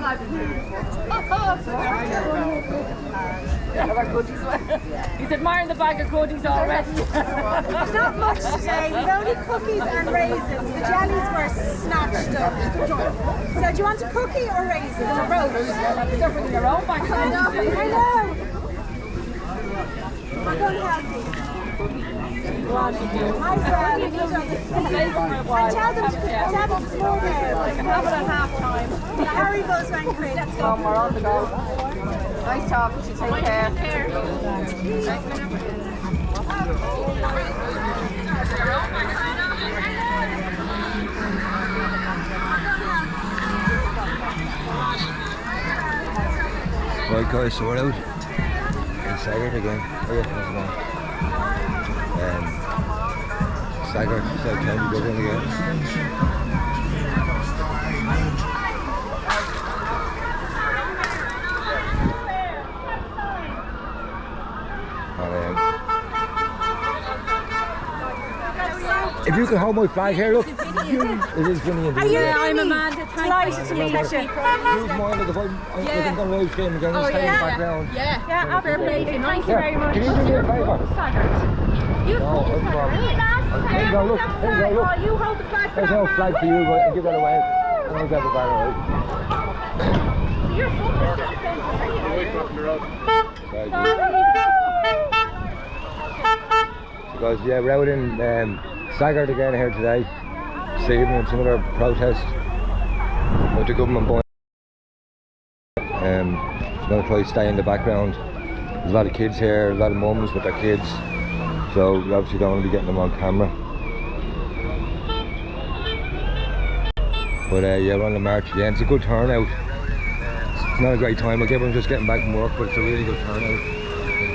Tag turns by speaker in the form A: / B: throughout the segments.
A: He's admiring the bag of goodies already.
B: There's not much today. We've only cookies and raisins. The jellies were snatched up. So do you want a cookie or raisins or both?
A: They're bringing their own bag.
B: I know. We're going healthy. Hi, Fred. And tell them to slow down.
A: I can have it at half time.
B: The Haribo's went quick.
A: Let's go. We're on the go. Nice talking to you. Take care.
C: Right guys, so we're out in Saggart again. Saggart, South County Dublin again. If you can hold my flag here, look. It is funny.
B: I'm Amanda. Delighted to meet you.
C: Who's mine at the bottom? I'm going to live stream again. Just stay in the background.
A: Yeah, absolutely. Thank you very much.
C: Can you do me a favour?
A: You
C: no, no problem. There you go, look. There you go, look.
B: You hold the flag.
C: There's no flag for you, but give that away. And I'll grab the banner, right?
B: You're full of
C: So guys, yeah, we're out in Saggart again here today. This evening, it's another protest with the government going. I'm going to try to stay in the background. There's a lot of kids here, a lot of mums with their kids, so we obviously don't want to be getting them on camera. But yeah, we're on the march again. It's a good turnout. It's not a great time, like everyone's just getting back from work, but it's a really good turnout. As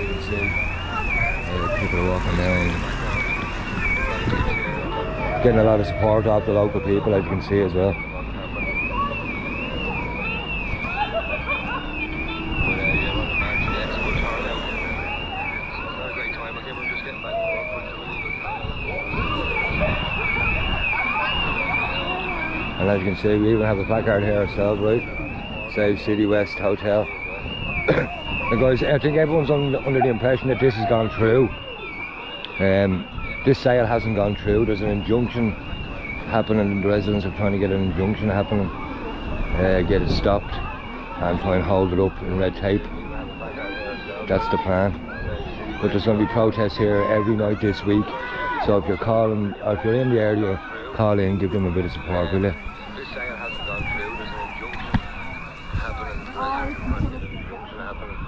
C: you can see, people are walking down. Getting a lot of support off the local people, as you can see as well. And as you can see, we even have a placard here ourselves, right? Says City West Hotel. And guys, I think everyone's under the impression that this has gone through. This sale hasn't gone through. There's an injunction happening. The residents are trying to get an injunction happening, get it stopped, and try and hold it up in red tape. That's the plan. But there's going to be protests here every night this week. So if you're calling, or if you're in the area, call in, give them a bit of support, will you? This sale hasn't gone through. There's an injunction happening.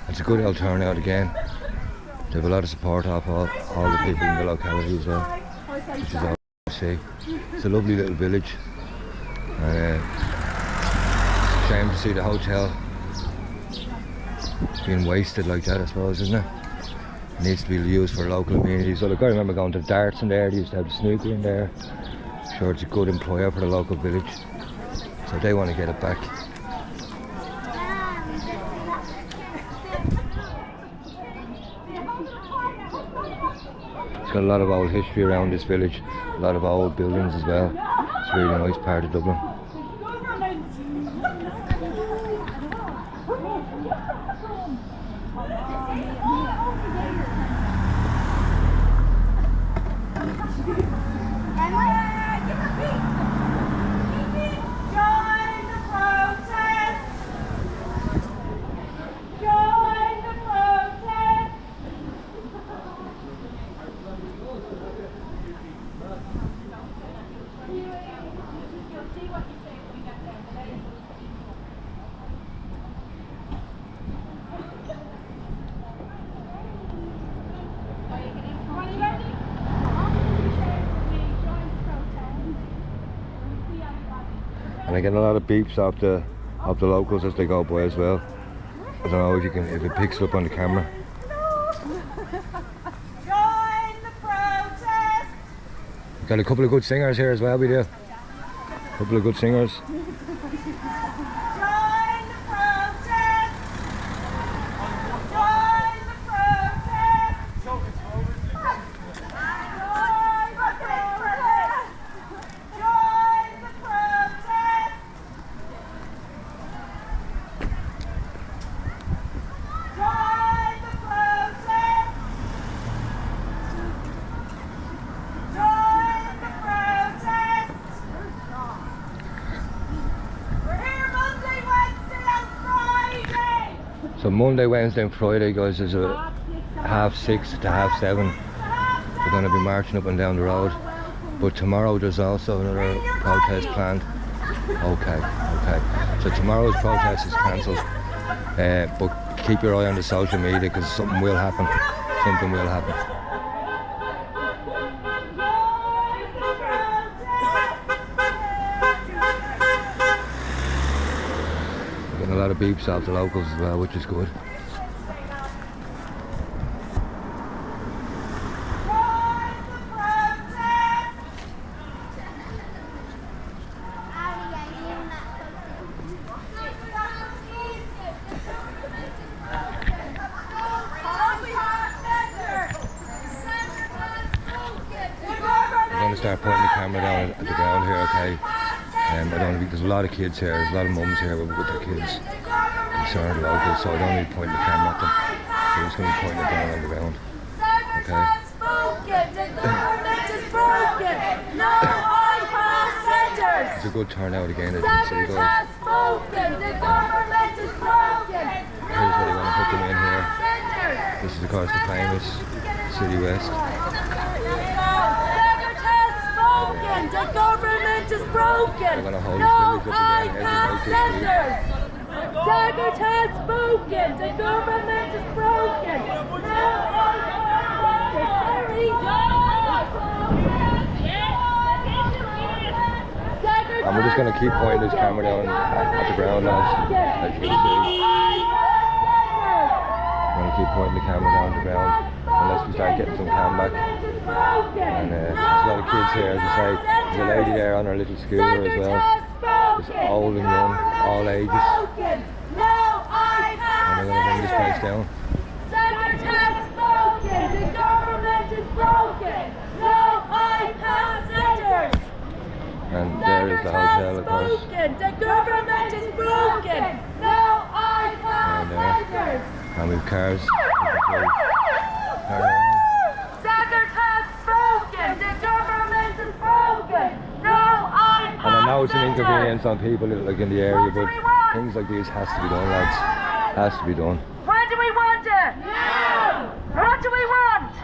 C: It's a good old turnout again. They have a lot of support off all the people in the locality as well, which is all to see. It's a lovely little village, and it's a shame to see the hotel being wasted like that, I suppose, isn't it? It needs to be used for local amenities. So look, I remember going to darts in there. They used to have the snooker in there. I'm sure it's a good employer for the local village, so they want to get it back. It's got a lot of old history around this village, a lot of old buildings as well. It's a really nice part of Dublin. And I get a lot of beeps off the locals as they go by as well. I don't know if it picks it up on the camera.
B: Join the protest!
C: Got a couple of good singers here as well, we do. A couple of good singers.
B: Join the protest! Join the protest! Join the protest! Join the protest! Join the protest! Join the protest! We're here Monday, Wednesday and Friday!
C: So Monday, Wednesday and Friday, guys, is a 6:30 to 7:30. We're going to be marching up and down the road. But tomorrow there's also another protest planned. Okay. So tomorrow's protest is cancelled. But keep your eye on the social media because something will happen. Something will happen. We're getting a lot of beeps off the locals as well, which is good. I'm going to start pointing the camera down at the ground here, okay? There's a lot of kids here, there's a lot of mums here with their kids, concerned locals, so I don't need to point the camera at them. So I'm just going to be pointing it down on the ground, okay? It's a good turnout again, as you can see, guys. Here's where they want to put them in here. This is of course the famous City West.
D: The government is broken.
C: We're going to hold
D: No
C: this village up again every night this week.
D: Saggart has spoken. The government is broken. No
C: And we're just going to keep pointing this camera down at the ground, as you can see. I'm going to keep pointing the camera down the ground unless we start getting some cam back. And there's a lot of kids here, as I say. There's a lady there on her little scooter as well. There's old and young, all ages. And we're going to bring this place down.
D: Saggart has spoken. The government is broken. No iPad centers.
C: And there is the hotel, of course.
D: The government is broken. No iPad centers.
C: And we've cars.
D: Saggart has spoken. The government is broken. No iPad
C: And I know it's an inconvenience on people like in the area, but things like this has to be done, lads. Has to be done.
D: When do we want it? Now. What do we want?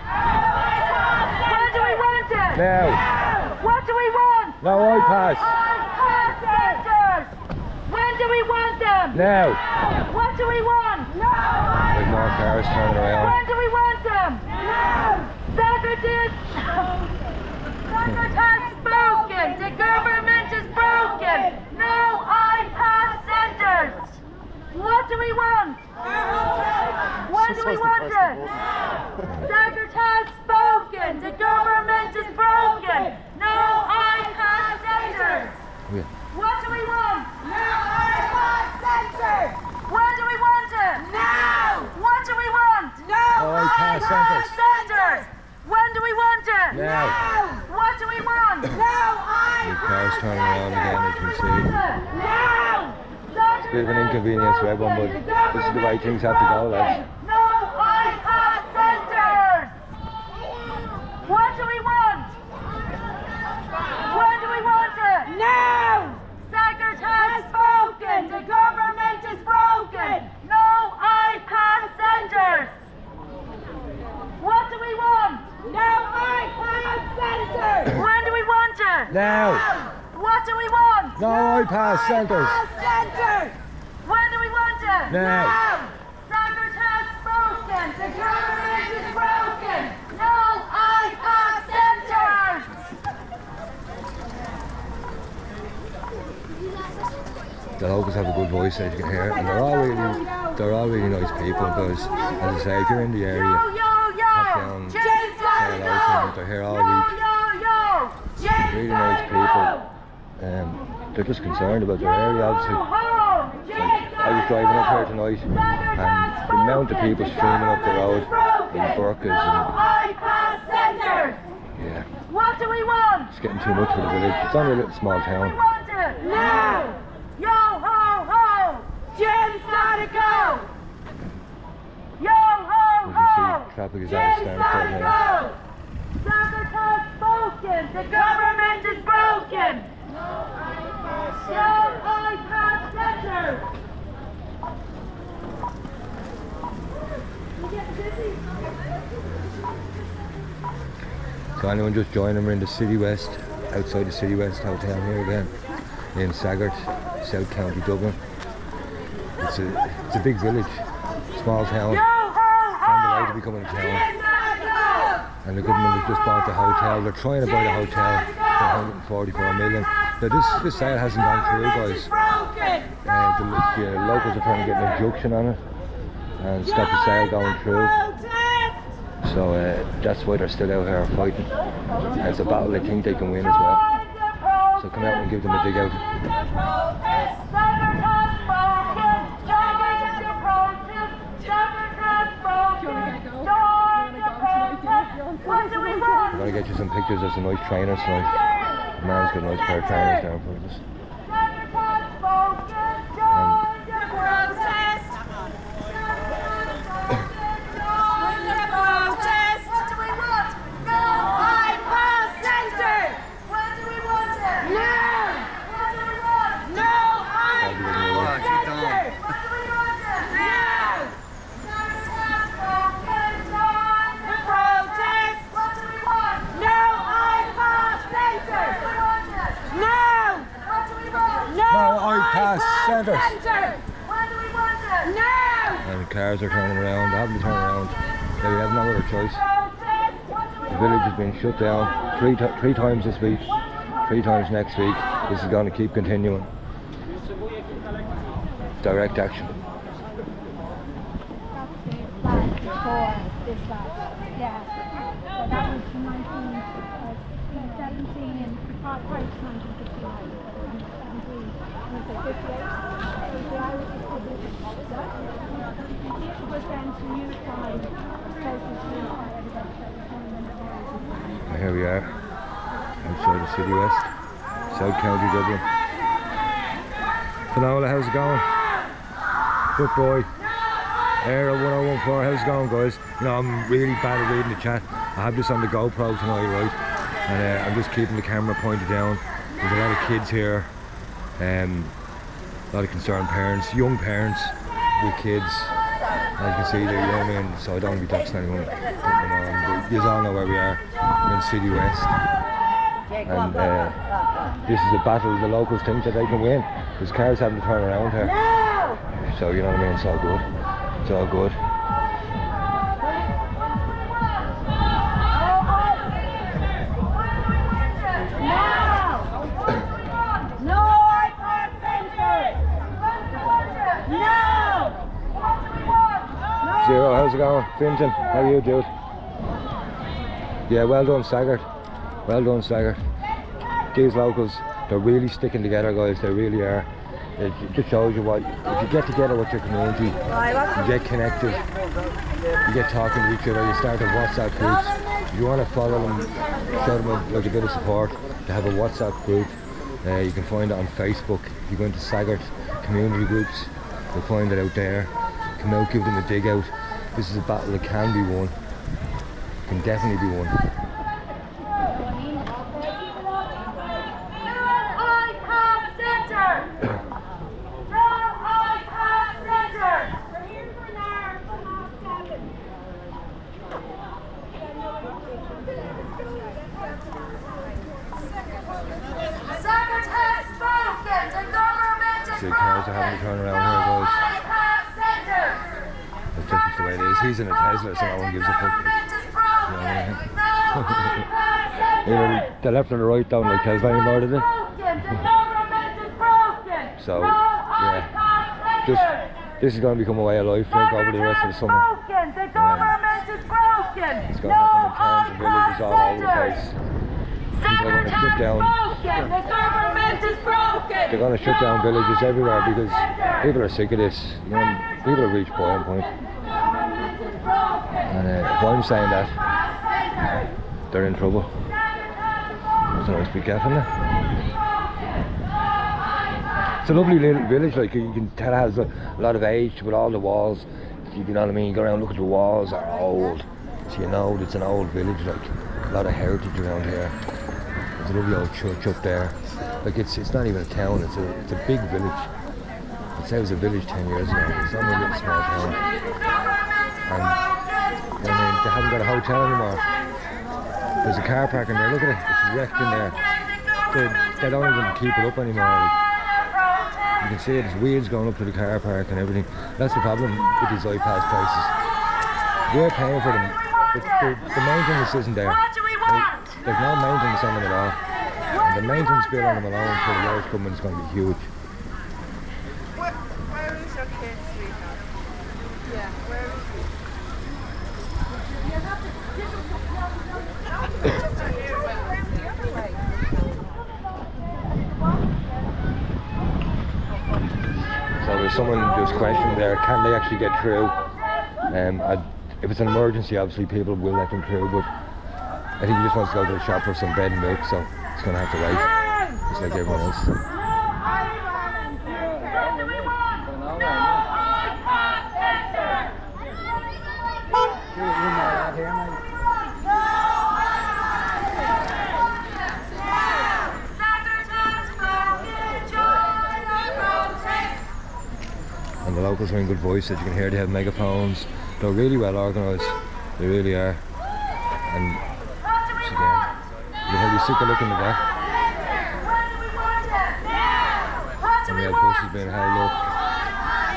D: When do we want it?
C: Now.
D: What do we want?
C: No iPads.
D: iPad centers. When do we want them?
C: Now.
D: What do we want?
C: There's more cars turning around.
D: When do we want them? Saggart has spoken. The government is broken. No iPad centers. What do we want? When do we want it? Saggart has spoken. The government is broken. No iPad centers.
C: Yeah.
D: What do we want?
B: No iPad centers!
D: When do we want it?
B: Now!
D: What do we want?
B: No
C: iPad centers.
D: Centers. When do we want it?
C: Now.
D: What do we want?
B: No
C: The
B: iPad
C: cars turning around again, as you can see.
B: Now!
C: It's a bit of an inconvenience for everyone, but this is the way things have to go, lads.
D: No iPad centers. What do we want? When do we want it?
B: Now!
D: Saggart has spoken. The government is broken. No iPad centers. What do we want?
B: No iPad centers!
D: When do we want it?
C: Now.
D: What do we want?
C: No iPad centers.
B: Centers!
D: When do we want it?
C: Now.
D: Saggart has spoken. The government is broken. No iPad centers.
C: The locals have a good voice, as you can hear, and they're all really nice people. Because, as I say, if you're in the area, hop down, say hello to them. They're here all week. Really nice people. They're just concerned about their area, obviously. I was driving up here tonight, and the amount of people streaming up the road in burqas and yeah.
D: What do we want?
C: It's getting too much for the village. It's only a little small town.
D: Now! Yo ho ho! Jim's gotta go! Yo ho
C: As
D: ho!
C: you see, traffic is at a standstill now.
D: Saggart has spoken! The government is broken! No iPad centers!
C: So anyone just joining, we're in the City West, outside the City West Hotel here again, in Saggart, South County Dublin. It's a big village, small town, on the way to becoming a town. And the government has just bought the hotel. They're trying to buy the hotel for 144 million. Now this sale hasn't gone through, guys. The locals are trying to get an injunction on it and stop the sale going through. So that's why they're still out here fighting. And it's a battle they think they can win as well. So come out and give them a dig out. I'm going to get you some pictures of some nice trainers tonight. The man's got a nice pair of trainers down for us. Centres.
D: When do we want it? Now!
C: And the cars are turning around. They haven't been turning around. They have no other choice. The village has been shut down three times this week, 3 times next week. This is going to keep continuing. Direct action.
B: That's the flag before this flag. Yeah. So that was 1917 and part 1969.
C: Here we are, outside the City West, South County Dublin. Finola, how's it going? Good boy. Air 1014, how's it going, guys? You know, I'm really bad at reading the chat. I have this on the GoPro tonight, right? And I'm just keeping the camera pointed down. There's a lot of kids here. A lot of concerned parents, young parents with kids. As you can see there, you know what I mean? So I don't want to be doxing anyone, putting them on. But you all know where we are. We're in City West. And this is a battle the locals think that they can win. Because cars having to turn around here. So you know what I mean? It's all good. It's all good. Zero, how's it going? Finton, how are you, dude? Yeah, well done, Saggart. Well done, Saggart. These locals, they're really sticking together, guys. They really are. It just shows you what, if you get together with your community, you get connected, you get talking to each other, you start a WhatsApp groups. If you want to follow them, show them like a bit of support, they have a WhatsApp group. You can find it on Facebook. If you go into Saggart community groups, you'll find it out there. Come out, give them a dig out. This is a battle that can be won. Can definitely be won. See, cars are having to turn around here, guys. That's just the way it is. He's in a Tesla, so no one gives a fuck. Either the left or the right don't like Tesla anymore, do they? So This is going to become a way of life for probably the rest of the summer.
D: Broken. The government is broken.
C: It's going to happen in towns and villages all over the place. People are going to shut down.
D: The government is broken.
C: They're going to shut down villages everywhere because people are sick of this. You know, people have reached boiling point. And if I'm saying that, they're in trouble. So let's be careful now. It's a lovely little village, like you can tell it has a lot of age with all the walls. You know what I mean? You go around, look at the walls, are old. So you know it's an old village, like a lot of heritage around here. There's a lovely old church up there. Like it's not even a town, it's a big village. It said it was a village 10 years ago. It's only a little small town. And they haven't got a hotel anymore. There's a car park in there, look at it, it's wrecked in there. They don't even keep it up anymore. Like, you can see it, there's wheels going up to the car park and everything. That's the problem with these iPass prices. We're paying for them, but the maintenance isn't there. There's no maintenance on them at all. And the maintenance bill on them alone for the large company is going to be huge.
A: Where is your kid, sweetheart? Yeah, where is he?
C: So there's someone just questioned there, can they actually get through? If it's an emergency, obviously people will let them through, but I think he just wants to go to the shop for some bread and milk, so he's going to have to wait, just like everyone else. And the locals are in good voice, as you can hear. They have megaphones. They're really well organised, they really are. And once again, you'll be sick of looking at that. And we have buses being held up,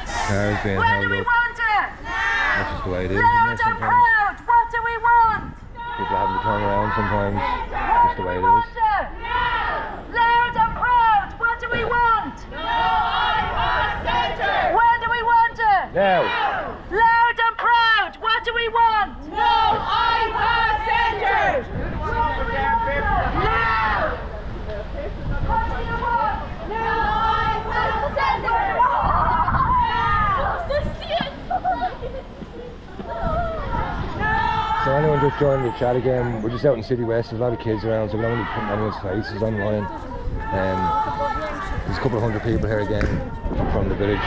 C: cars being held up. That's just the way it is, isn't it, sometimes?
D: What do we want?
C: People having to turn around sometimes, just the way it is.
D: Loud and proud, what do we want? When do we want it?
C: Now!
D: Loud and proud, what do we want? No iPad centres! What do we want? Now! What do you want? No iPad centres!
C: So anyone just joined the chat again, we're just out in City West, there's a lot of kids around, so we don't want to put anyone's faces online. There's a couple of hundred people here again from the village,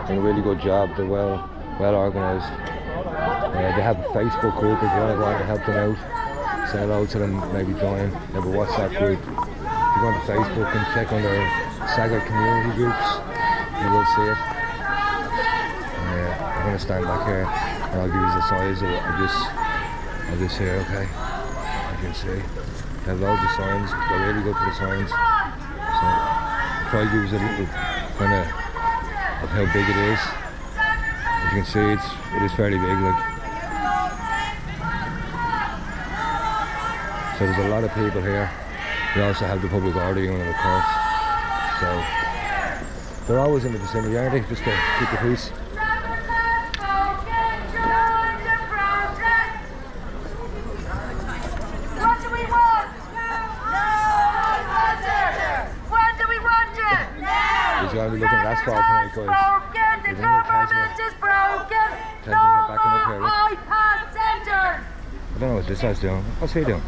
C: doing a really good job, they're well organised. They have a Facebook group if you want to go on to help them out. Say hello to them, maybe join. They have a WhatsApp group. If you go on to Facebook and check on their saggart community groups, you will see it. I'm going to stand back here and I'll give you the size of this here, okay? As you can see, they have loads of signs, they're really good for the signs. So try to give you a little kind of how big it is. As you can see, it is fairly big, like. So there's a lot of people here. We also have the public order unit, of course. So they're always in the vicinity, aren't they? Just to keep the peace.
D: What do we want? When do we want it?
C: He's going to be looking at asphalt tonight, guys.
D: The government is broken. No more iPad centres.
C: I don't know what this guy's doing. What's he doing?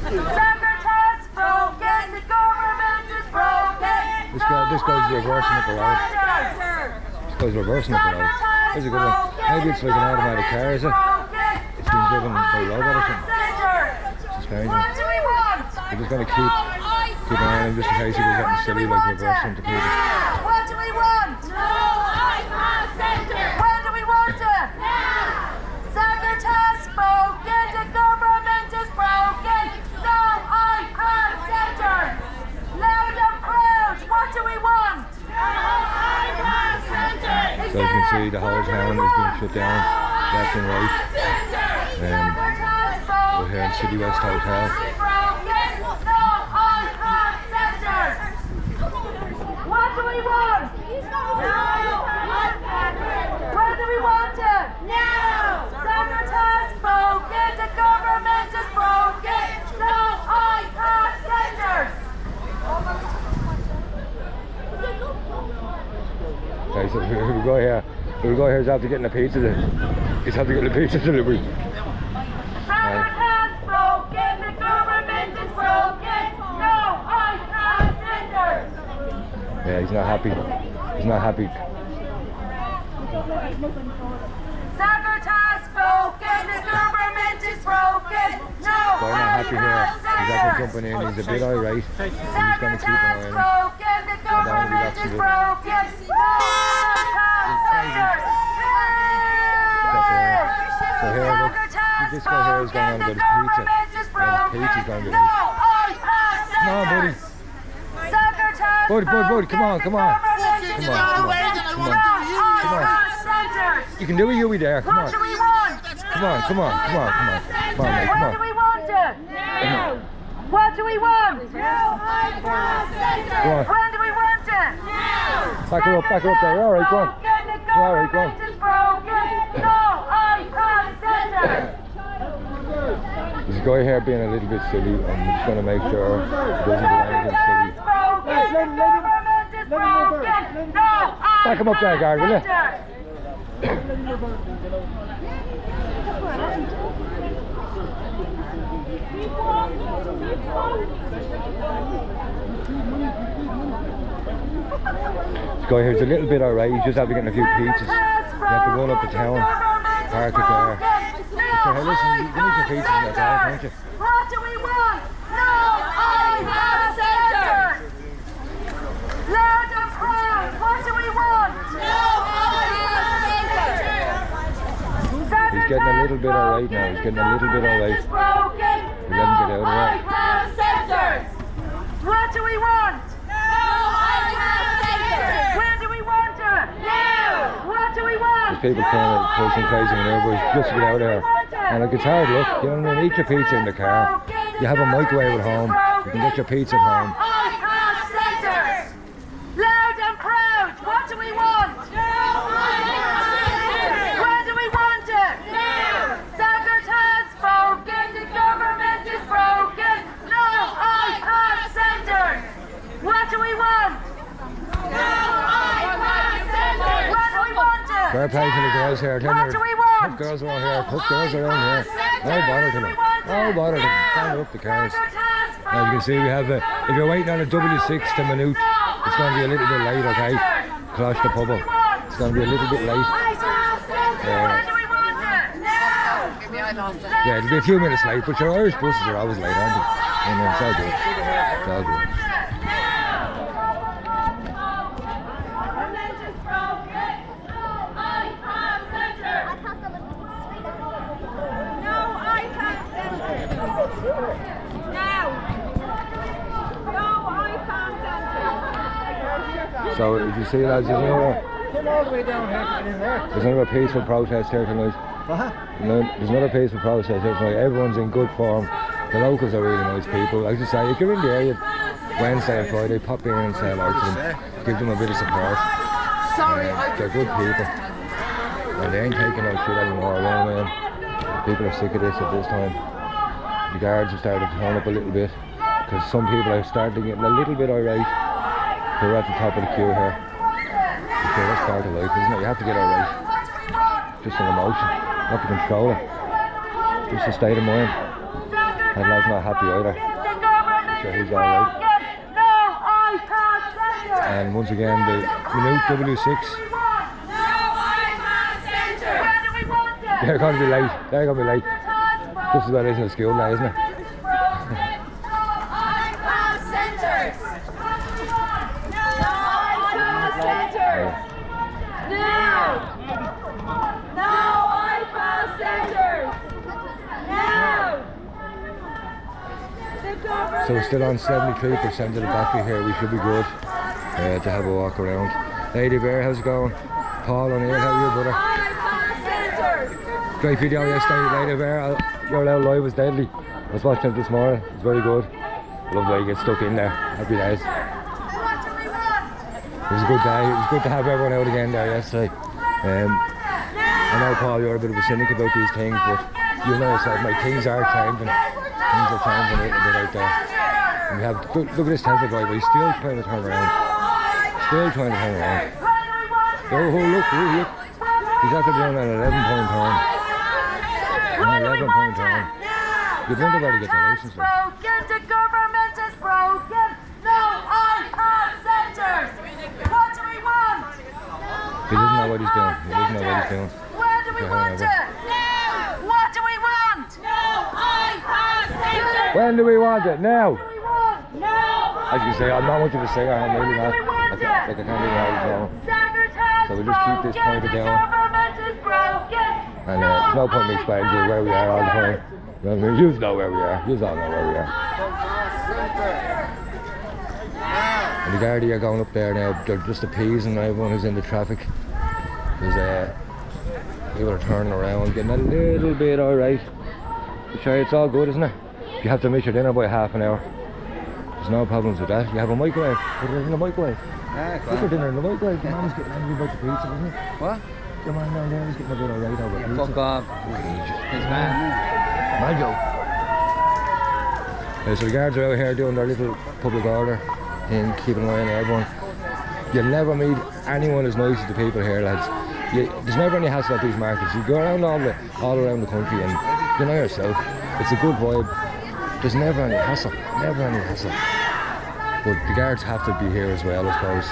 D: Saggart has broken. The government is broken.
C: This guy's reversing up the road. This guy's reversing up the road. That's a good one. Maybe it's like an automatic car, is it? It's being driven by a robot or something. It's strange.
D: What do we want?
C: We're just going to keep an eye on him just in case he goes getting silly, like reversing to people.
D: What do we want? No iPad centres. When do we want it? Now. Saggart has spoken. The government is broken. No iPad centres. Loud and proud. What do we want? No iPad centres.
C: So you can see the whole town is being shut down, left and right. We're here in City West Hotel.
D: we want? When do we want it? Now! Saggart has spoken, the government is broken. No iPad centres!
C: Okay, so here we go here. Here we go here, he's after getting a pizza. He's after getting a pizza delivery.
D: Saggart has spoken, the government is broken. No iPad centres!
C: Yeah, he's not happy. He's not happy.
D: Saggart has spoken, the government is broken. No
C: Boy, not happy here. He's after
D: iPad
C: jumping in. He's a bit irate. He's going to
D: Saggart
C: keep an
D: has
C: eye on him.
D: spoken, the government is broken. No iPad centres!
C: So here, look, this guy here is going on about his pizza. And his pizza's going to be
D: No iPad
C: Come on, buddy.
D: centres! Saggart has
C: Buddy, come on, come on.
D: Come on.
C: You can do it, you'll be there. Come
D: What
C: on.
D: do we want?
C: Come on, come on, come on, come on. Come on, mate, come
D: When do
C: on.
D: we want it?
C: Now.
D: What do we want?
C: Go on.
D: When do we want it?
C: Back her up there. You're alright, go on. You're alright, go on.
D: No iPad centres.
C: There's a guy here being a little bit silly, and we're just going to make sure he doesn't do anything silly.
D: Back
C: him up there, guard, will you? This guy here's a little bit alright, he's just after getting a few pizzas. You have to run up the town, park it there. So hey, listen, you need your pizzas in that town, can't you?
D: What do we want? No iPad centres. Loud and proud. What do we want? No iPad centres.
C: He's getting a little bit alright now, he's getting a little bit alright. We let him get out of there.
D: iPad centres. What do we want? No iPad centres. When do we want it? Now. What do we want?
C: There's people trying to pull some crazy manoeuvres just to get out of here. And like, it's hard luck, you know what I mean? Eat your pizza in the car. You have a microwave at home. You can get your pizza at home.
D: iPad centres. Loud and proud. What do we want? When do we want it? Saggart has spoken. The government is broken. No iPad centres. What do we want? No iPad centres. When do we want it?
C: Fair play to the girls here.
D: What do we want?
C: Put girls around here. Put girls around here. No bother to them. No bother to them. Stand up the cars. As you can see, we have if you're waiting on a W6 to Minute, it's going to be a little bit late, okay? Clash the pub. It's going to be a little bit late. Yeah, it'll be a few minutes late, but your Irish buses are always late, aren't they? And it's all good. It's all good. So, as you see, lads, there's another peaceful protest here tonight. There's another peaceful protest here tonight. Everyone's in good form. The locals are really nice people. Like I say, if you're in the area Wednesday and Friday, pop in and say hello to them. Give them a bit of support. They're good people. And they ain't taking no shit anymore, you know what I mean? People are sick of this at this time. The guards have started to turn up a little bit, because some people are starting to get a little bit irate. They're at the top of the queue here. So that's part of life, isn't it? You have to get irate. Just an emotion. You have to control it. Just a state of mind. That lad's not happy either. So he's alright. And once again, the Minute W6. They're going to be late. They're going to be late. Just as well as in the school now, isn't it? So we're still on 73% of the battery here. We should be good to have a walk around. Lady Bear, how's it going? Paul O'Neill, how are you, brother? Great video yesterday, Lady Bear. Your Loud Live was deadly. I was watching it this morning. It's very good. I love the way you get stuck in there. Happy days. It was a good day. It was good to have everyone out again there yesterday. I know, Paul, you're a bit of a cynic about these things, but you know yourself, mate, things are changing. Things are changing a little bit out there. And we have, look at this Tesla driver, he's still trying to turn around. Still trying to turn around. Oh, look. He's after doing an 11-point turn. An 11-point turn. You'd wonder where to get the license from.
D: The government is broken. No iPad centres. What do we want?
C: He doesn't know what he's doing. He doesn't know what he's doing.
D: When do we want it? Now. What do we want? No iPad centres.
C: When do we want it? Now.
D: What do we want? No.
C: As you say, I'm not much of a singer. I'm really not. I can't even hold it down. So we'll just keep this pointed down. And there's no point in me explaining to you where we are all the time. You know where we are. You all know where we are. And the Gardaí are going up there now. They're just appeasing everyone who's in the traffic. There's people are turning around, getting a little bit alright. Sure, it's all good, isn't it? You have to miss your dinner by half an hour. There's no problems with that. You have a microwave. Put it in the microwave. Put your dinner in the microwave. Your man's getting angry about the pizza, isn't he? What? Your man down there is getting a bit alright over pizza.
E: Fuck off. His man.
C: My joke. So the guards are out here doing their little public order thing, keeping an eye on everyone. You'll never meet anyone as nice as the people here, lads. There's never any hassle at these markets. You go around all around the country and you know yourself, it's a good vibe. There's never any hassle, never any hassle. But the guards have to be here as well, I suppose,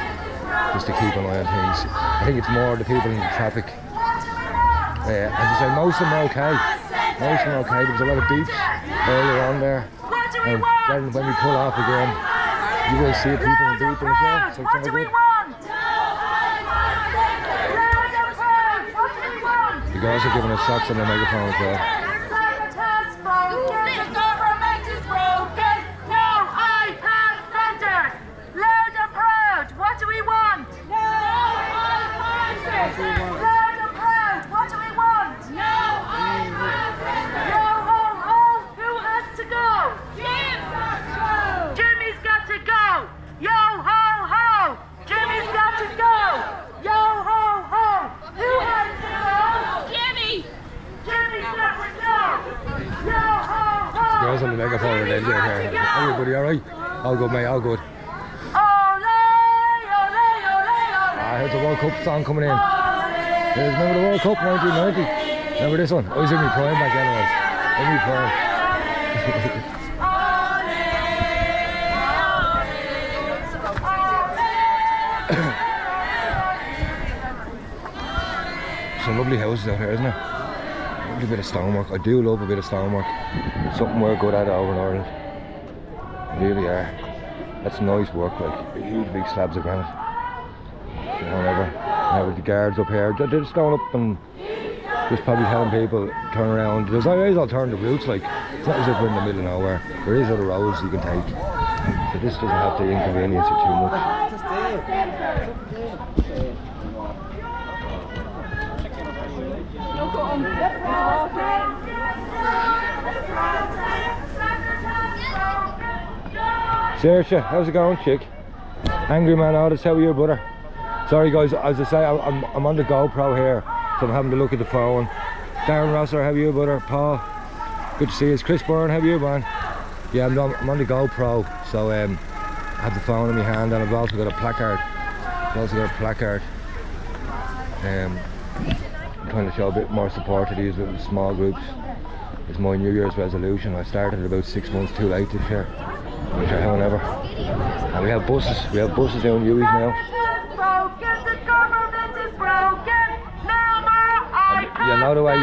C: just to keep an eye on things. I think it's more the people in the traffic. As I say, most of them are okay. Most of them are okay. There was a lot of beeps earlier on there. And then when we pull off again, you will see people in beeping as well. So it's all good. The guys are giving us shots on the megaphone as well.
D: The government is broken. No iPad centres. Loud and proud. What do we want? No iPad centres. Loud and proud. What do we want? No iPad centres. Yo ho ho. Who has to go? Jimmy's got to go. Yo ho ho. Jimmy's got to go. Yo ho ho. Who has to go? Jimmy's got to go. Yo ho ho.
C: The guys on the megaphone are down here. Everybody alright? All good, mate, all good. Here's the World Cup song coming in. Remember the World Cup 1990? Remember this one? I was in my prime back then, I was. In my prime. Some lovely houses out here, isn't there? Lovely bit of stonework. I do love a bit of stonework. It's something we're good at over in Ireland. Really are. That's nice work, like huge big slabs of granite. Now with the guards up here, they're just going up and just probably telling people turn around. There's always alternative routes, like it's not as if we're in the middle of nowhere. There is other roads you can take. So this doesn't have to inconvenience you too much. Saoirse, how's it going, chick? Angry man Otis, how are you, brother? Sorry guys, as I say, I'm on the GoPro here, so I'm having to look at the phone. Darren Rosser, how are you, brother? Paul, good to see you. Chris Byrne, how are you, man? Yeah, I'm on the GoPro, so I have the phone in my hand, and I've also got a placard. I'm trying to show a bit more support to these little small groups. It's my New Year's resolution. I started about 6 months too late this year. I'm sure how never. And we have buses down Uis now. And you know the way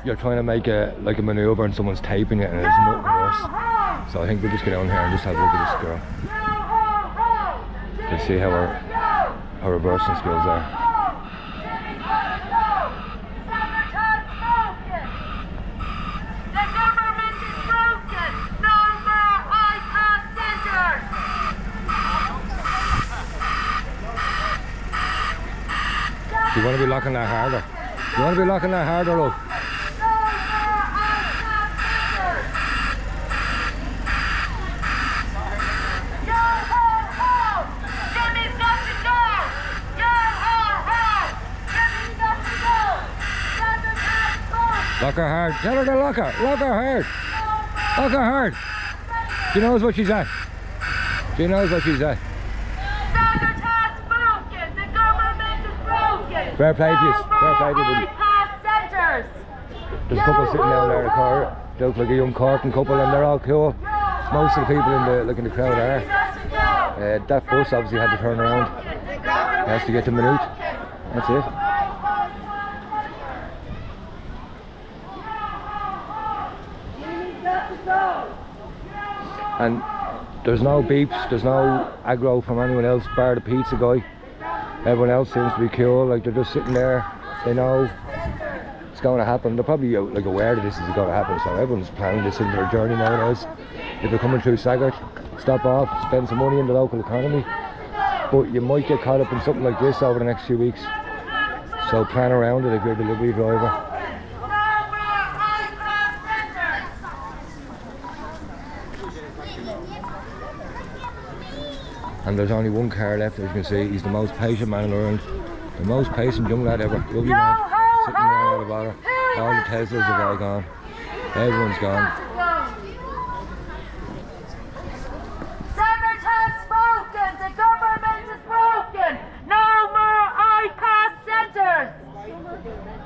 C: you're trying to make a manoeuvre and someone's taping it and there's nothing worse. So I think we'll just get down here and just have a look at this girl. Let's see how her reversing skills are. You want to be locking that harder? You want to be locking that harder, love?
D: Jimmy's got to go!
C: Lock her hard. Tell her to lock her. Lock her hard. Lock her hard. She knows what she's at. She knows what she's at.
D: Saggart has spoken. The government is broken.
C: Fair play to you.
D: No
C: Fair play to
D: more
C: you.
D: iPass centres.
C: There's a couple sitting down there in the car. They look like a young Corkin couple and they're all cool. Most of the people in the crowd are. That bus obviously had to turn around. Has to get to Minute. That's it. And there's no beeps, there's no aggro from anyone else bar the pizza guy. Everyone else seems to be cool, like they're just sitting there. They know it's going to happen. They're probably like aware that this is going to happen, so everyone's planning this into their journey nowadays. If they're coming through Saggart, stop off, spend some money in the local economy. But you might get caught up in something like this over the next few weeks. So plan around it if you're a delivery driver. And there's only one car left, as you can see. He's the most patient man in the world. The most patient young lad ever. Lovely man. Sitting there out of bother. All the Teslas have all gone. Everyone's gone.
D: Saggart has spoken. The government is broken. No more iPass centres.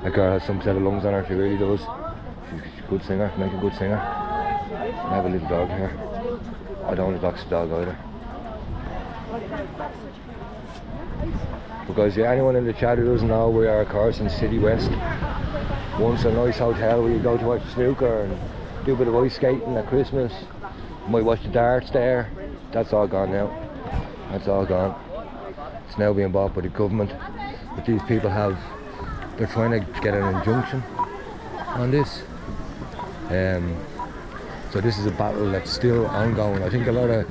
C: That girl has some set of lungs on her, she really does. She's a good singer, make a good singer. I have a little dog here. I don't want to dox the dog either. Because yeah, anyone in the chat who doesn't know, we are of course in City West. Once a nice hotel where you go to watch snooker and do a bit of ice skating at Christmas. You might watch the darts there. That's all gone now. That's all gone. It's now being bought by the government. But these people they're trying to get an injunction on this. So this is a battle that's still ongoing. I think a lot of,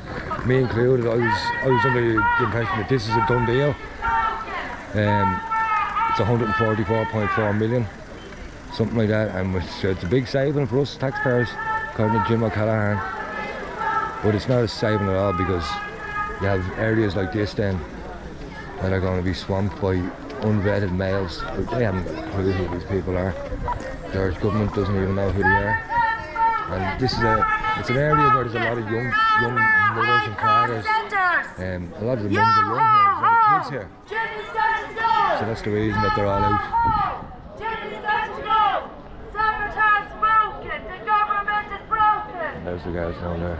C: me included, I was under the impression that this is a done deal. It's 144.4 million, something like that, and it's a big saving for us taxpayers, according to Jim O'Callaghan. But it's not a saving at all, because you have areas like this then that are going to be swamped by unvetted males. They haven't got a clue who these people are. The Irish government doesn't even know who they are. And this is it's an area where there's a lot of young mothers and fathers. A lot of the mums are young here, there's a lot of kids here. So that's the reason that they're all out. There's the guys down there.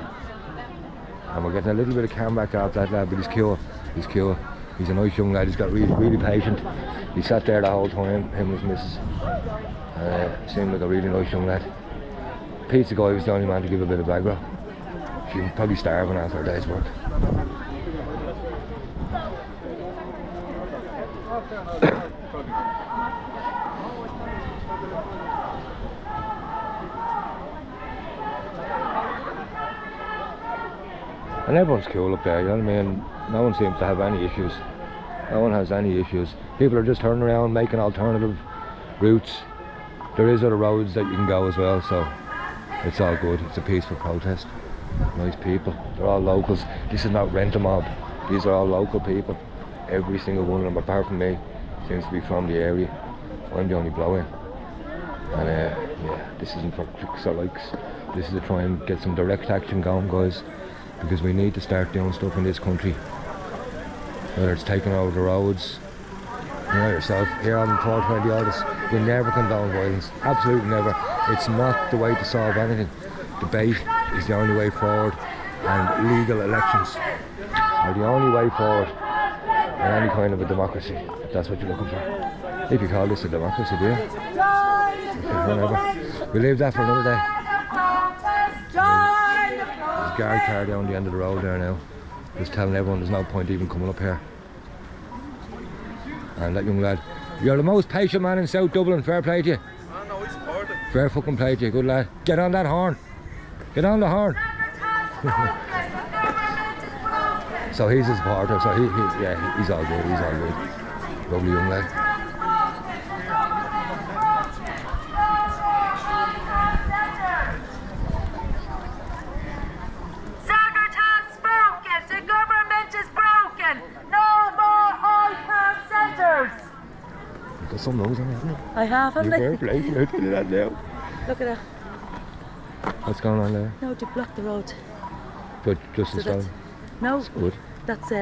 C: And we're getting a little bit of comeback off that lad, but he's cool. He's cool. He's a nice young lad, he's got really patient. He sat there the whole time, him and his missus. Seemed like a really nice young lad. Pizza guy was the only man to give a bit of aggro. She was probably starving after a day's work. And everyone's cool up there, you know what I mean? No one seems to have any issues. No one has any issues. People are just turning around, making alternative routes. There is other roads that you can go as well, so it's all good. It's a peaceful protest. Nice people. They're all locals. This is not rent-a-mob. These are all local people. Every single one of them, apart from me, seems to be from the area. I'm the only blow-in. And yeah, this isn't for clicks or likes. This is to try and get some direct action going, guys. Because we need to start doing stuff in this country. Whether it's taking over the roads. You know yourself, here on 420 August, we never condone violence. Absolutely never. It's not the way to solve anything. Debate is the only way forward, and legal elections are the only way forward in any kind of a democracy, if that's what you're looking for. If you call this a democracy, do you? Whatever. We'll leave that for another day. There's a guard car down the end of the road there now, just telling everyone there's no point even coming up here. And that young lad, you're the most patient man in South Dublin, fair play to you.
E: No, it's hard.
C: Fair fucking play to you, good lad. Get on that horn. Get on the horn. So he's a supporter, so yeah, he's all good, he's all good. Lovely young lad. Some nose on it, hasn't it?
B: I have, haven't
C: You're fair play to you, that now.
D: Look at that.
C: What's going on there?
D: No, to block the road.
C: But just
D: So
C: a stone.
D: that's, no,
C: Good.
D: that's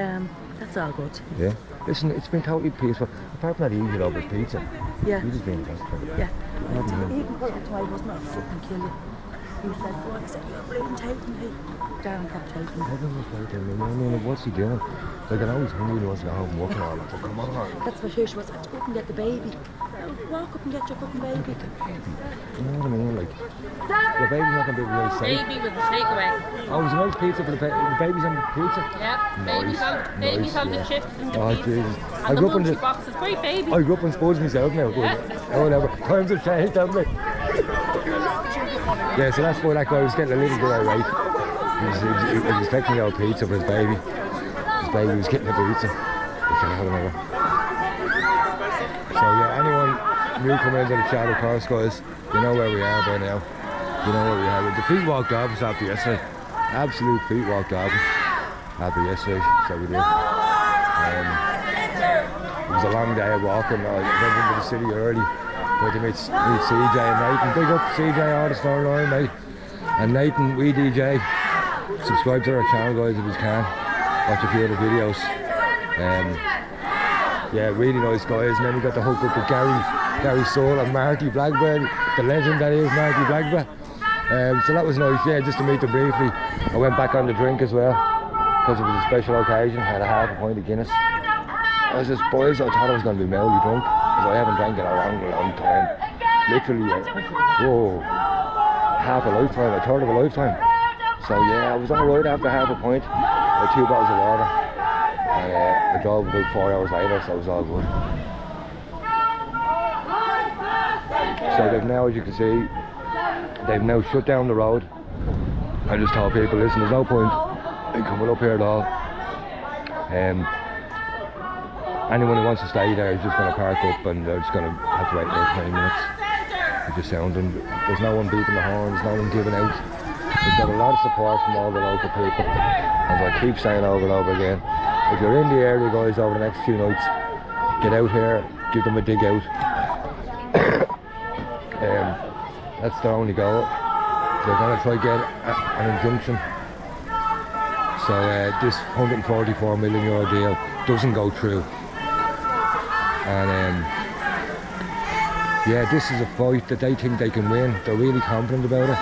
D: all good.
C: Yeah. Listen, it's been totally peaceful. Apart from that eating over pizza.
D: Yeah.
C: You just been fantastic.
D: Yeah.
C: Pardon me.
D: He even put it to me, wasn't it? Fucking kill you. He said, "What?" I said, "You're bleeding taking me." Darren kept taking me.
C: I don't know what they're doing. I mean, what's he doing? Like, I know he's hungry and he wants to go home and work and all that. So come on.
D: That's what here she was. I had to go up and get the baby. Walk up and get your fucking baby.
C: You know what I mean? Like, the baby's not going to be really safe.
F: Baby was a takeaway.
C: Oh, it was a nice pizza for the baby's on the pizza?
F: Yeah, baby's on the chips and the
C: Oh,
F: pizza.
C: Jesus.
F: And the munchie boxes. Great baby.
C: I grew up in sports myself now.
F: Yeah.
C: Oh, whatever. Times have changed, haven't they? Yeah, so that's why that guy was getting a little bit irate. He was expecting the old pizza for his baby. His baby was getting a pizza. Which I don't know. So yeah, anyone new coming into the chat, of course, guys, you know where we are by now. You know where we are. The feet walked off us after yesterday. Absolute feet walked off us after yesterday. So we did. It was a long day of walking. I went into the city early. Got to meet CJ and Nathan. Big up CJ Artist Online, mate. And Nathan, we DJ. Subscribe to our channel, guys, if you can. Watch a few other videos. Yeah, really nice guys. And then we got to hook up with Gary Soul and Marty Blackburn, the legend that is Marty Blackburn. So that was nice, yeah, just to meet them briefly. I went back on the drink as well, because it was a special occasion. I had a half a pint of Guinness. I was just, boys, I thought I was going to be mildly drunk, because I haven't drank in a long time. Literally, whoa, half a lifetime, a third of a lifetime. So yeah, I was alright after half a pint, with 2 bottles of water. And I drove about 4 hours later, so it was all good. So they've now, as you can see, they've now shut down the road. I just told people, listen, there's no point in coming up here at all. Anyone who wants to stay there is just going to park up and they're just going to have to wait about 20 minutes. It's just sounding, there's no one beeping the horns, no one giving out. We've got a lot of support from all the local people. As I keep saying over and over again, if you're in the area, guys, over the next few nights, get out here, give them a dig out. That's their only goal. They're going to try to get an injunction. So this €144 million deal doesn't go through. And yeah, this is a fight that they think they can win. They're really confident about it.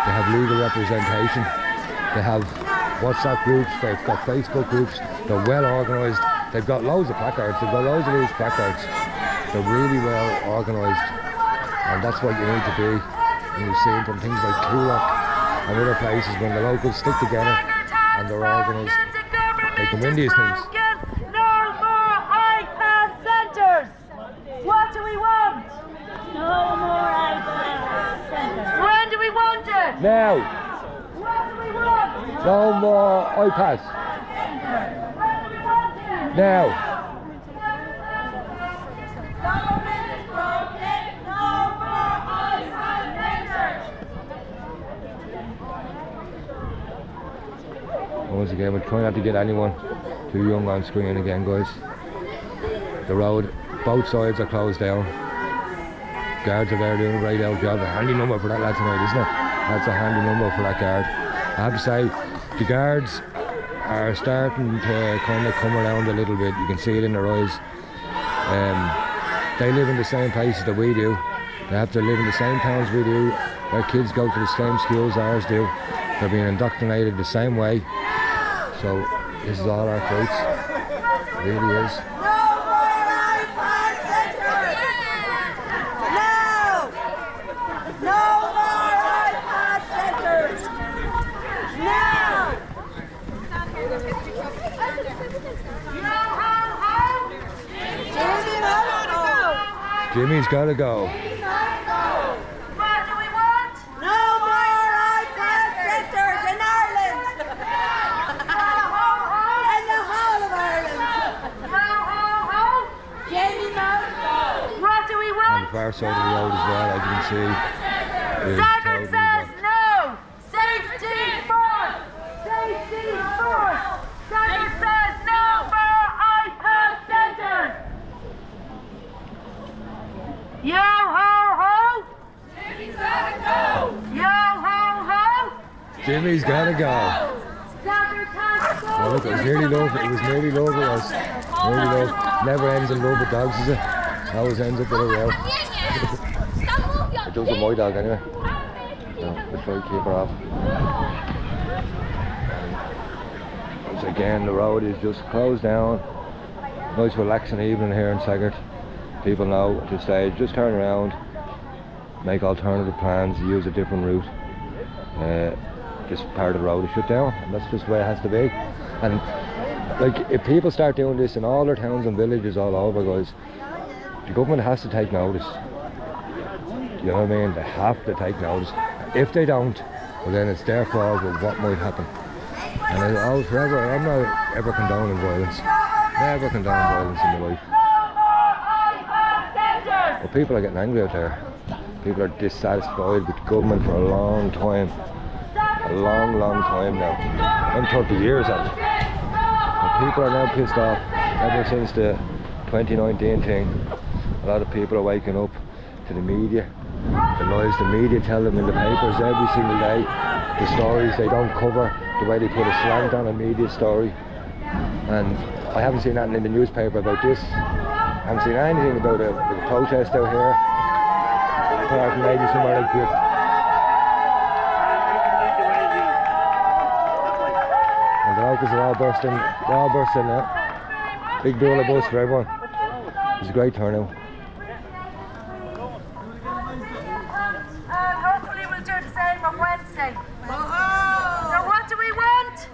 C: They have legal representation. They have WhatsApp groups, they've got Facebook groups, they're well organised. They've got loads of placards, they've got loads of these placards. They're really well organised. And that's what you need to be. And you've seen from things like Coolock and other places, when the locals stick together and they're organised, they can win these things.
D: No more iPad centres! What do we want? No more iPad centres. When do we want it?
C: Now!
D: What do we want?
C: No more iPads.
D: When do we want it?
C: Now! Once again, we're trying not to get anyone too young on screen again, guys. The road, both sides are closed down. Guards are there doing a great old job. A handy number for that lad tonight, isn't it? That's a handy number for that guard. I have to say, the guards are starting to kind of come around a little bit. You can see it in their eyes. They live in the same places that we do. They have to live in the same towns we do. Their kids go to the same schools ours do. They're being indoctrinated the same way. So this is all our fights. It really is. Jimmy's gotta go.
D: What do we want?
B: No more iPad centres in Ireland! In the whole of Ireland!
D: Jamie Mouse. What do we
C: On
D: want?
C: the far side of the road as well, as you can see. is
D: Saggart
C: totally
D: says
C: blocked.
D: no! Safety first! Safety first! Saggart says no more iPad centres! Yo ho ho!
C: Jimmy's gotta go. Oh, look, it was nearly love. It was nearly love. It was nearly love. Never ends in love with dogs, is it? Always ends up with a row. It does with my dog anyway. So let's try to keep her off. Once again, the road is just closed down. Nice relaxing evening here in Saggart. People know at this stage, just turn around, make alternative plans, use a different route. This part of the road is shut down, and that's just the way it has to be. And like, if people start doing this in all their towns and villages all over, guys, the government has to take notice. You know what I mean? They have to take notice. If they don't, well then it's their fault with what might happen. And I'm not ever condoning violence. Never condone violence in my life. But people are getting angry out there. People are dissatisfied with the government for a long time. A long, long time now. I'm 30 years out. But people are now pissed off. Ever since the 2019 thing, a lot of people are waking up to the media. The lies the media tell them in the papers every single day. The stories they don't cover, the way they put a slant on a media story. And I haven't seen anything in the newspaper about this. I haven't seen anything about a protest out here. Apart from maybe somewhere like this. And the locals are all bursting. They're all bursting now. Big ball of bus for everyone. It's a great turnout.
D: Hopefully we'll do the same on Wednesday. So what do we want?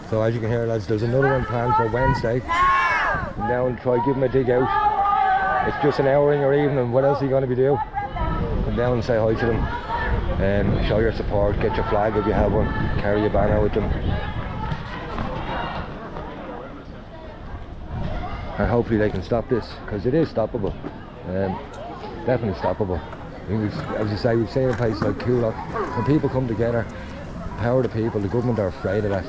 C: So as you can hear, lads, there's another one planned for Wednesday. Come down and try give them a dig out. It's just an hour in your evening. What else are you going to be doing? Come down and say hi to them. Show your support. Get your flag if you have one. Carry your banner with them. And hopefully they can stop this, because it is stoppable. Definitely stoppable. I mean, as you say, we've seen in places like Coolock, when people come together, power of the people, the government are afraid of that.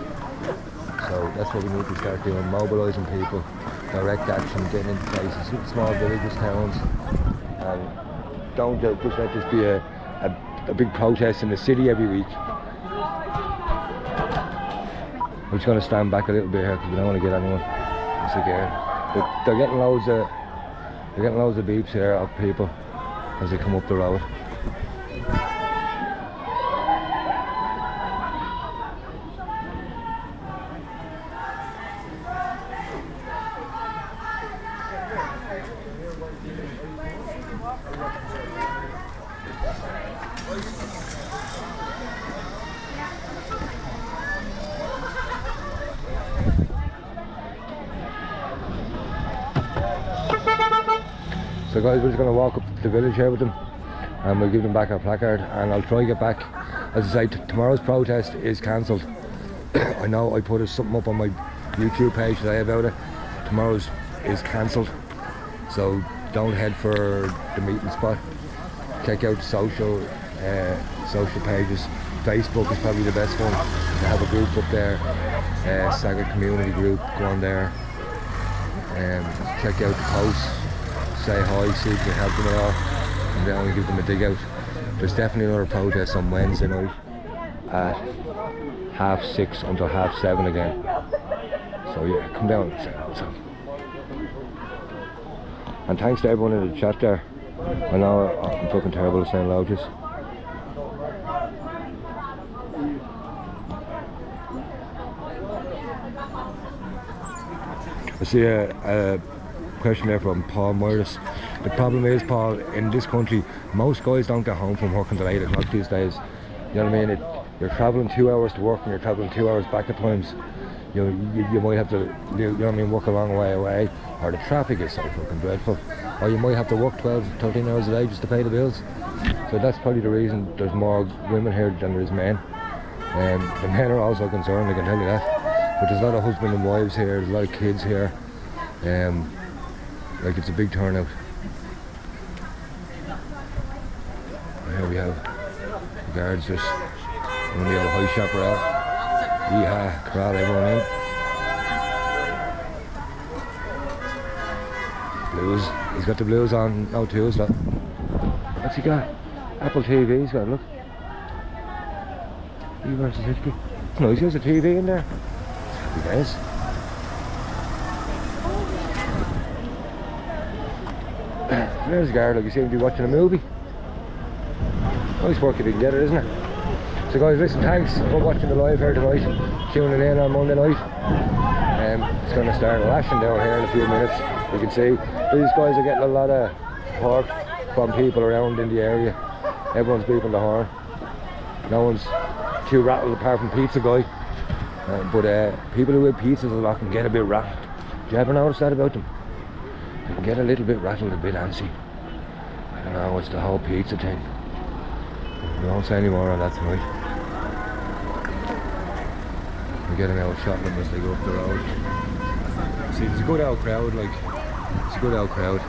C: So that's what we need to start doing, mobilising people, direct action, getting into places, small villages, towns, and don't just let this be a big protest in the city every week. I'm just going to stand back a little bit here because we don't want to get anyone once again. But they're getting loads of beeps here of people as they come up the road. So guys, we're just going to walk up to the village here with them and we'll give them back our placard, and I'll try to get back. As I say, tomorrow's protest is cancelled. I know I put something up on my YouTube page today about it. Tomorrow's is cancelled, so don't head for the meeting spot. Check out the social pages. Facebook is probably the best one. They have a group up there, Saggart community group. Go on there and check out the posts. Say hi, see if you can help them at all, and then I'll give them a dig out. There's definitely another protest on Wednesday night at 6:30 until 7:30 again. So yeah, come down and say hello. And thanks to everyone in the chat there. I know I'm fucking terrible at saying loud just. I see a question there from Paul Myers. The problem is, Paul, in this country, most guys don't get home from work until 8 o'clock these days. You know what I mean? You're travelling 2 hours to work and you're travelling 2 hours back at times. You might have to, you know what I mean, walk a long way away, or the traffic is so fucking dreadful. Or you might have to work 12, 13 hours a day just to pay the bills. So that's probably the reason there's more women here than there is men. The men are also concerned, I can tell you that. But there's a lot of husband and wives here, there's a lot of kids here. Like, it's a big turnout. Here we have the guards just on the old high chaparral. Yeah, corral everyone in. Blues. He's got the blues on. No tools, look. What's he got? Apple TV's got, look. E versus HP. It's nice, there's a TV in there. Happy days. There's a guy, like you seem to be watching a movie. Nice work if you can get it, isn't it? So guys, listen, thanks for watching the live here tonight, tuning in on Monday night. It's going to start lashing down here in a few minutes. You can see these guys are getting a lot of support from people around in the area. Everyone's beeping the horn. No one's too rattled apart from Pizza Guy. But people who eat pizzas a lot can get a bit rattled. Do you ever notice that about them? They can get a little bit rattled, a bit antsy. I don't know, it's the whole pizza thing. We won't say any more on that tonight. We're getting out shot them as they go up the road. See, there's a good old crowd, like, it's a good old crowd.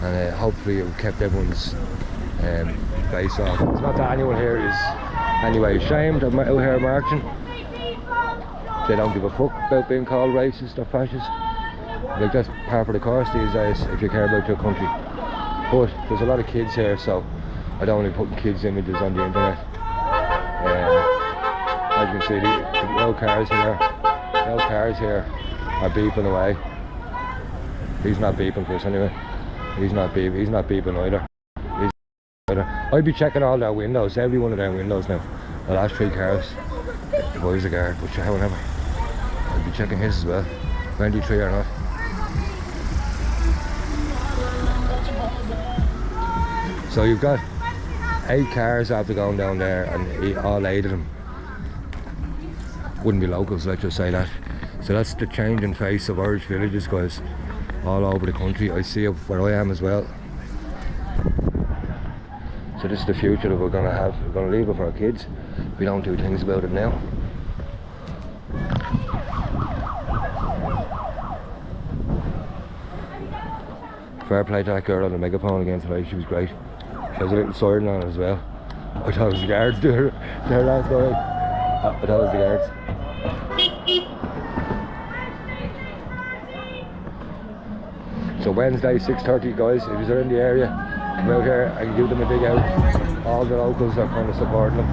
C: And hopefully it kept everyone's face off. It's not that anyone here is anyway ashamed of out here marching. They don't give a fuck about being called racist or fascist. Like, that's part of the course these days if you care about your country. But there's a lot of kids here, so I don't want to be putting kids' images on the internet. As you can see, the no cars here are beeping away. He's not beeping for us anyway. He's not beeping either. I'd be checking all their windows, every one of their windows now. The last 3 cars. The boy's a guard, but however, I'd be checking his as well. 23 or not. So you've got 8 cars after going down there, and all 8 of them wouldn't be locals, let's just say that. So that's the changing face of Irish villages, guys, all over the country. I see it where I am as well. So this is the future that we're going to have. We're going to leave it for our kids. We don't do things about it now. Fair play to that girl on the megaphone again tonight, she was great. She has a little siren on it as well. I thought it was the guards there last night. I thought it was the guards. So Wednesday, 6:30, guys, if you're in the area, come out here and give them a dig out. All the locals are kind of supporting them.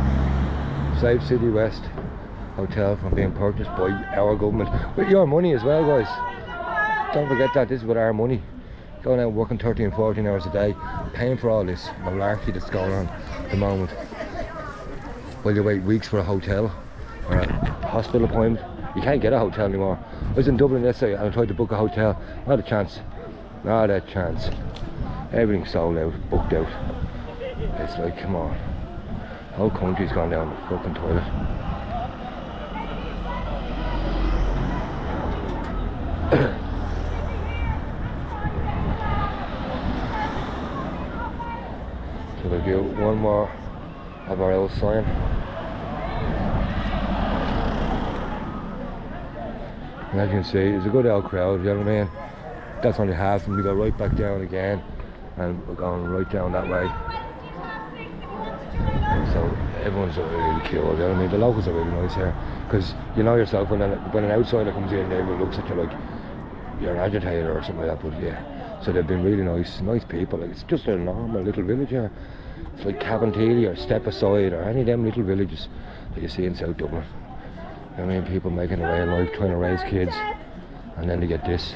C: Save City West Hotel from being purchased by our government. With your money as well, guys. Don't forget that, this is with our money. Going out working 13, 14 hours a day, paying for all this malarkey that's going on at the moment. While you wait weeks for a hotel or a hospital appointment. You can't get a hotel anymore. I was in Dublin yesterday and I tried to book a hotel. Not a chance. Not a chance. Everything's sold out, booked out. It's like, come on. The whole country's gone down the fucking toilet. So we'll do one more of our old sign. And as you can see, there's a good old crowd, you know what I mean? That's only half, and we go right back down again, and we're going right down that way. So everyone's really cool, you know what I mean? The locals are really nice here, because you know yourself, when an outsider comes in, everyone looks at you like you're an agitator or something like that, but yeah. So they've been really nice people. Like, it's just a normal little village here. It's like Cabinteely or Step Aside or any of them little villages that you see in South Dublin. I mean, people making their way in life, trying to raise kids, and then they get this.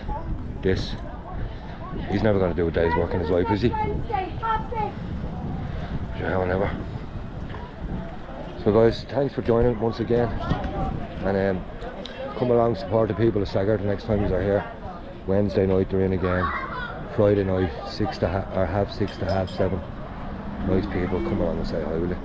C: He's never going to do a day's work in his life, is he? Sure, never. So guys, thanks for joining once again, and come along, support the people of Saggart the next time you're here. Wednesday night they're in again. Friday night, 6 to half 7. Nice people, come along and say hi, will you?